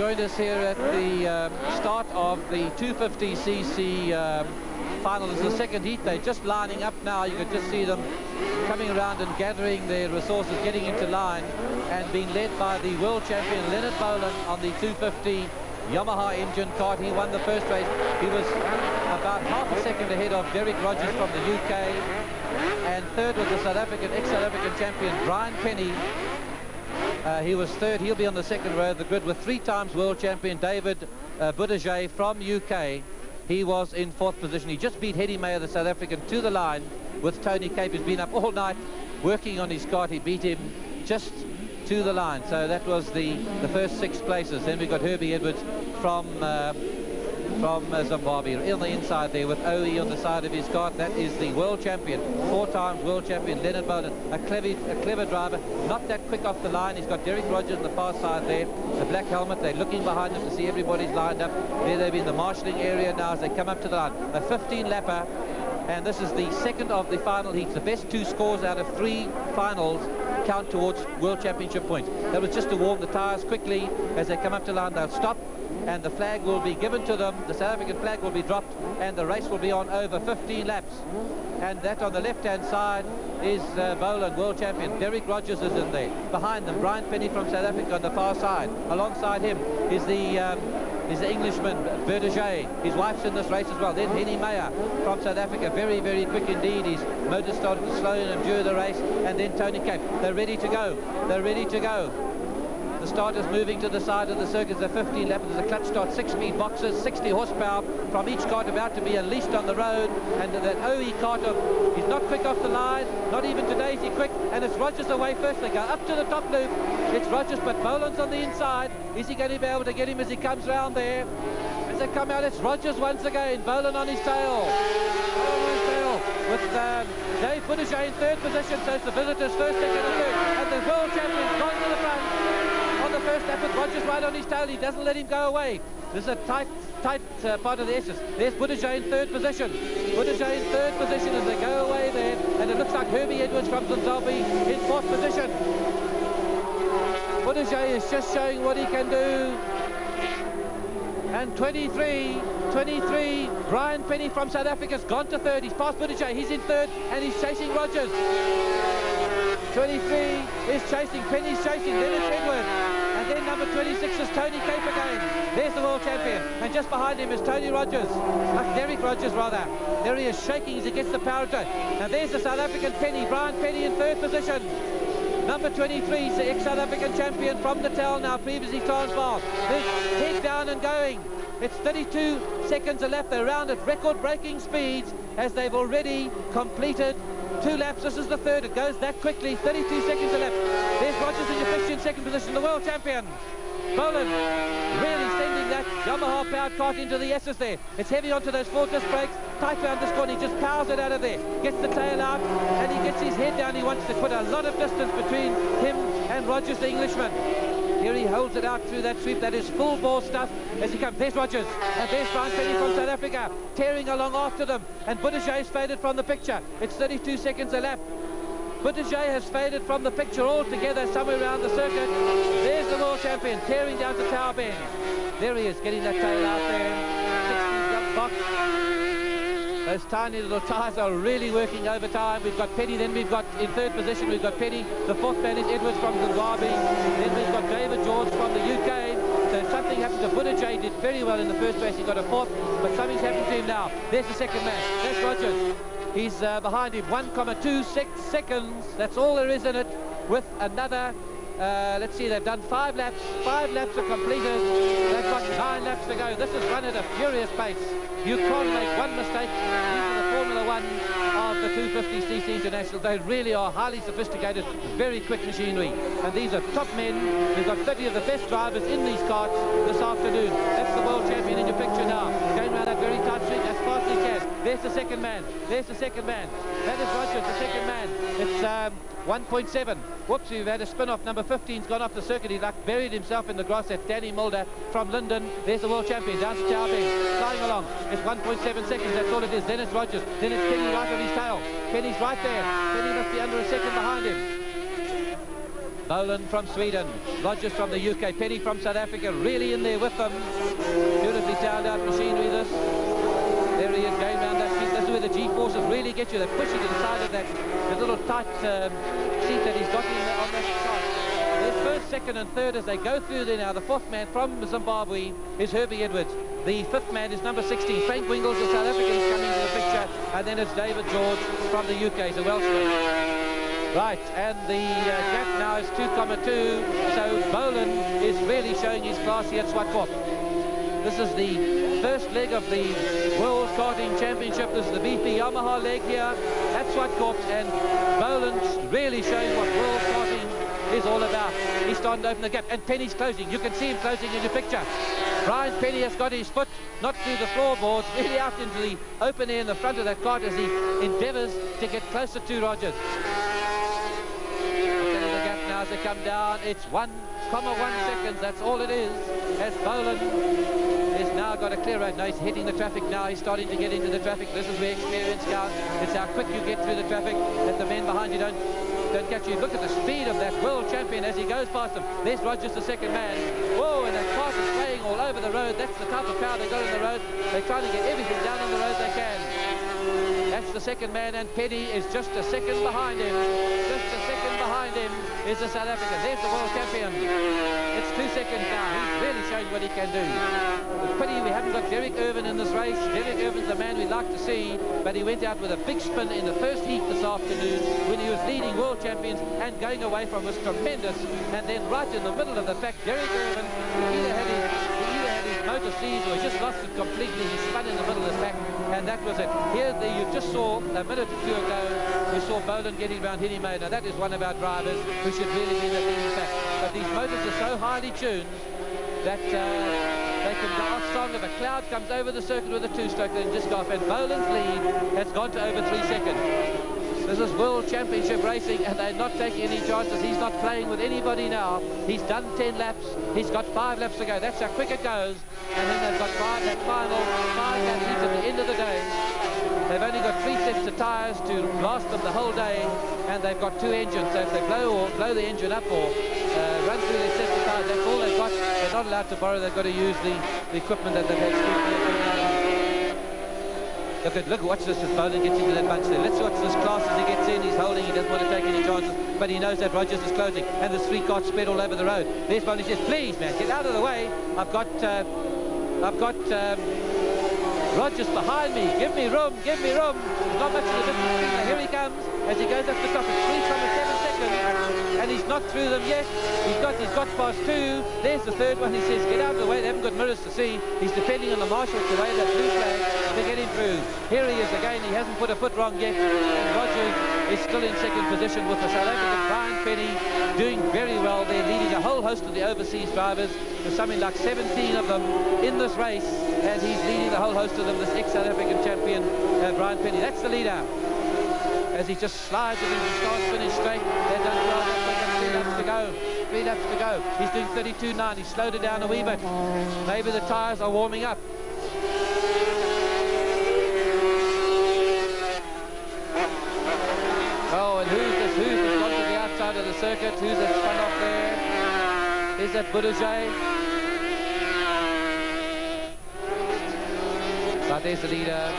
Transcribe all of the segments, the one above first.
Joined us here at the start of the 250cc final. This is the second heat. They're just lining up now. You can just see them coming around and gathering their resources, getting into line, and being led by the world champion Leonard Boland on the 250 Yamaha engine kart. He won the first race. He was about half a second ahead of Derek Rogers from the UK, and third was the ex-South African champion Brian Penny. He was third. He'll be on the second row of the grid with three times world champion David Buttigieg from UK. He was in fourth position. He just beat Hedy Meyer, the South African, to the line with Tony Cape. He's been up all night working on his kart. He beat him just to the line. So that was the first six places. Then we've got Herbie Edwards from Zimbabwe on the inside there with OE on the side of his kart. That is the world champion, four times world champion Leonard Boland, a clever driver, not that quick off the line. He's got Derek Rogers on the far side there, the black helmet. They're looking behind him to see everybody's lined up. There they've been in the marshalling area now as they come up to the line. A 15-lapper, and this is the second of the final heats. The best two scores out of three finals count towards world championship points. That was just to warm the tires quickly. As they come up to the line, they'll stop, and the flag will be given to them. The South African flag will be dropped, and the race will be on over 15 laps. And that on the left-hand side is Boland, world champion. Derek Rogers is in there. Behind them, Brian Penny from South Africa on the far side. Alongside him is the Englishman, Buttigieg. His wife's in this race as well. Then Hedy Meyer from South Africa. Very, very quick indeed. His motor started to slow him during the race. And then Tony Cape. They're ready to go. They're ready to go. The starters moving to the side of the circuit. The 15 laps. There's a clutch start, 6-speed boxes, 60 horsepower from each kart about to be unleashed on the road. And that OE kart, he's not quick off the line, not even today is he quick, and it's Rogers away first. They go up to the top loop. It's Rogers, but Boland's on the inside. Is he going to be able to get him as he comes round there? As they come out, it's Rogers once again. Boland on his tail. With Dave Buttigieg in third position, so it's the visitors first, second and third. And the world champion's gone to the front on the first lap with Rogers right on his tail. He doesn't let him go away. This is a tight part of the S's. There's Buttigieg in third position. Buttigieg in third position as they go away there. And it looks like Herbie Edwards from Zimbabwe in fourth position. Buttigieg is just showing what he can do. And 23, Brian Penny from South Africa's gone to third. He's past Buttigieg, he's in third, and he's chasing Rogers. 23 is chasing, Penny's chasing, then it's Edwards. And then number 26 is Tony Cape again. There's the world champion. And just behind him is Tony Rogers. Derek Rogers, rather. There he is shaking as he gets the power to. Now there's the South African Penny, Brian Penny in third position. Number 23 is the ex-South African champion from Natal, now previously Transvaal. Head down and going. It's 32 seconds a lap. They're around at record-breaking speeds as they've already completed 2 laps. This is the third. It goes that quickly. 32 seconds a lap. There's Rogers in your picture in second position, the world champion. Boland really sending that Yamaha powered kart into the S's there. It's heavy onto those 4-disc brakes. Tight round this corner. He just powers it out of there. Gets the tail out and he gets his head down. He wants to put a lot of distance between him and Rogers, the Englishman. Here he holds it out through that sweep. That is full bore stuff as he comes. There's Rogers. And there's Brian Penny from South Africa tearing along after them. And Buttigieg's faded from the picture. It's 32 seconds a lap. Buttigieg has faded from the picture altogether somewhere around the circuit. There's the world champion tearing down to Tower Bend. There he is, getting that tail out there. 60 box. Those tiny little tyres are really working overtime. We've got Penny, then we've got in third position, we've got Penny. The fourth man is Edwards from Zimbabwe. Then we've got David George from the UK. So something happened to Buttigieg. Did very well in the first race. He got a fourth, but something's happened to him now. There's the second man. That's Rogers. He's behind him, 1.26 seconds. That's all there is in it. With another, let's see, they've done 5 laps. 5 laps are completed. They've got 9 laps to go. This is run at a furious pace. You can't make one mistake. These are the Formula 1 of the 250cc International. They really are highly sophisticated, very quick machinery. And these are top men. We've got 30 of the best drivers in these karts this afternoon. That's the world champion in your picture now. Going around that very tight street as fast as he can. There's the second man. There's the second man. That is Rogers, the second man. It's 1.7. Whoops, we've had a spin-off. Number 15's gone off the circuit. He's like buried himself in the grass. That's Danny Mulder from Linden. There's the world champion down to Tower Bend, flying along. It's 1.7 seconds. That's all it is. Then it's Rogers. Then it's Penny right on his tail. Penny's right there. Penny must be under a second behind him. Boland from Sweden, Rogers from the UK, Penny from South Africa, really in there with them. Beautifully turned out machinery this. There he is going around that seat. This is where the G-forces really get you. They push you to the side of that the little tight seat that he's got on that side. There's first, second and third as they go through there now. The fourth man from Zimbabwe is Herbie Edwards. The fifth man is number 16. Frank Wingles, the South African, is coming into the picture. And then it's David George from the UK, the Welshman. Right, and the gap now is 2,2. So Boland is really showing his class here at Swartkorp. This is the first leg of the World Karting Championship. This is the BP Yamaha leg here at Swartkorp, and Boland's really showing what World Karting is all about. He's starting to open the gap, and Penny's closing. You can see him closing in the picture. Brian Penny has got his foot not through the floorboards, really out into the open air in the front of that kart as he endeavours to get closer to Rogers. The gap now as they come down, it's 1,1 seconds, that's all it is, as Boland has now got a clear road. Now he's hitting the traffic now, he's starting to get into the traffic. This is where experience counts. It's how quick you get through the traffic that the men behind you don't catch you. Look at the speed of that world champion as he goes past them. There's Rogers, the second man. Whoa, and that kart is playing all over the road. That's the type of power they got on the road. They're trying to get everything down on the road they can. That's the second man, and Penny is just a second behind him. Just a second behind him is the South African. There's the world champion. It's 2 seconds now. He's really showing what he can do. It's pity we haven't got Derek Irvin in this race. Derek Irvin's the man we'd like to see, but he went out with a big spin in the first heat this afternoon when he was leading world champions, and going away from was tremendous. And then right in the middle of the pack, Derek Irvin, he either had his motor seized or he just lost it completely. He spun in the middle of the pack, and that was it. Here you just saw a minute or two ago, you saw Boland getting around Hitty May. Now that is one of our drivers who should really be in the leading pack. But these motors are so highly tuned that they can go off strong. If a cloud comes over the circuit with a two-stroke, they can just go off. And Boland's lead has gone to over 3 seconds. This is World Championship racing, and they're not taking any chances. He's not playing with anybody now. He's done 10 laps. He's got 5 laps to go. That's how quick it goes. And then they've got that final 5 lap heat at the end of the day. They've only got 3 sets of tyres to last them the whole day, and they've got 2 engines. So if they blow the engine up or run through their sets of tyres, that's all they've got. They're not allowed to borrow. They've got to use the equipment that they've had. Look, watch this as Boland gets into that bunch there. Let's watch this class as he gets in. He's holding, he doesn't want to take any chances, but he knows that Rogers is closing, and there's 3 karts spread all over the road. There's Boland. He says, please, man, get out of the way. I've got Rogers behind me. Give me room, give me room. There's not much of a difference. Here he comes as he goes up the top. It's 3,7 seconds, and he's not through them yet. He's got past 2. There's the third one. He says, get out of the way. They haven't got mirrors to see. He's depending on the marshals to wave that blue flag to get him through. Here he is again. He hasn't put a foot wrong yet, and Rogers is still in second position with the South African Brian Penny doing very well. They're leading a whole host of the overseas drivers. There's something like 17 of them in this race, and he's leading the whole host of them, this ex-South African champion, Brian Penny. That's the leader. As he just slides it into start, finish straight. They don't drive that quick. 3 laps to go. 3 laps to go. He's doing 32.9. He's slowed it down a wee bit. Maybe the tyres are warming up. Oh, and who's this? Who's this gone to the outside of the circuit? Who's that spun off there? Is that Budajay? But there's the leader.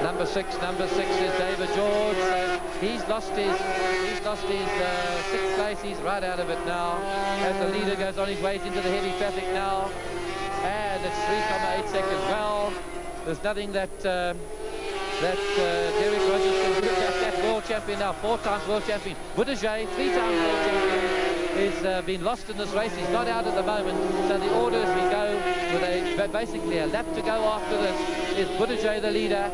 Number six is David George. So he's lost his 6th place. He's right out of it now. As the leader goes on his way into the heavy traffic now, and it's 3,8 seconds. Well, there's nothing that Derek Rogers can do about that world champion now. 4 times world champion. Budajay, 3 times world champion, is been lost in this race. He's not out at the moment. So the order as we go with basically a lap to go after this is Budajay the leader.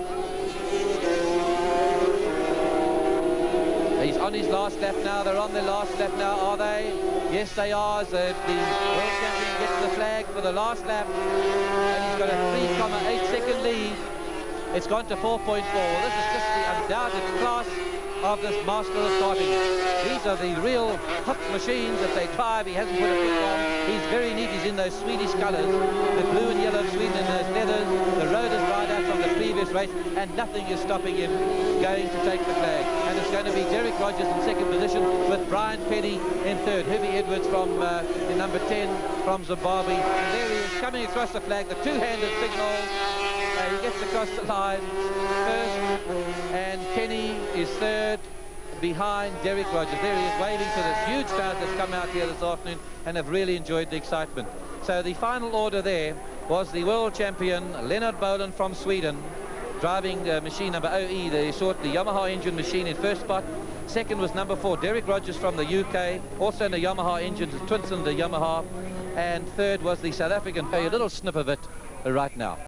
He's on his last lap now. They're on their last lap now, are they? Yes, they are. So the world champion gets the flag for the last lap, and he's got a 3,8 second lead. It's gone to 4.4. This is just the undoubted class of this master of starting. These are the real hot machines that they drive. He hasn't put a foot on. He's very neat. He's in those Swedish colours, the blue and yellow of Sweden in those leathers. The road is right out from the previous race, and nothing is stopping him going to take the flag. And it's going to be Derek Rogers in second position with Brian Penny in third. Herbie Edwards from in number 10 from Zimbabwe. And there he is coming across the flag, the two-handed signal. He gets across the line first, and Penny is third behind Derek Rogers. There he is waving to this huge crowd that's come out here this afternoon and have really enjoyed the excitement. So the final order there was the world champion Leonard Boland from Sweden, driving machine number OE, the Yamaha engine machine in first spot. Second was number 4, Derek Rogers from the UK, also in the Yamaha engine, twin-cylinder Yamaha. And third was the South African. A little snip of it right now.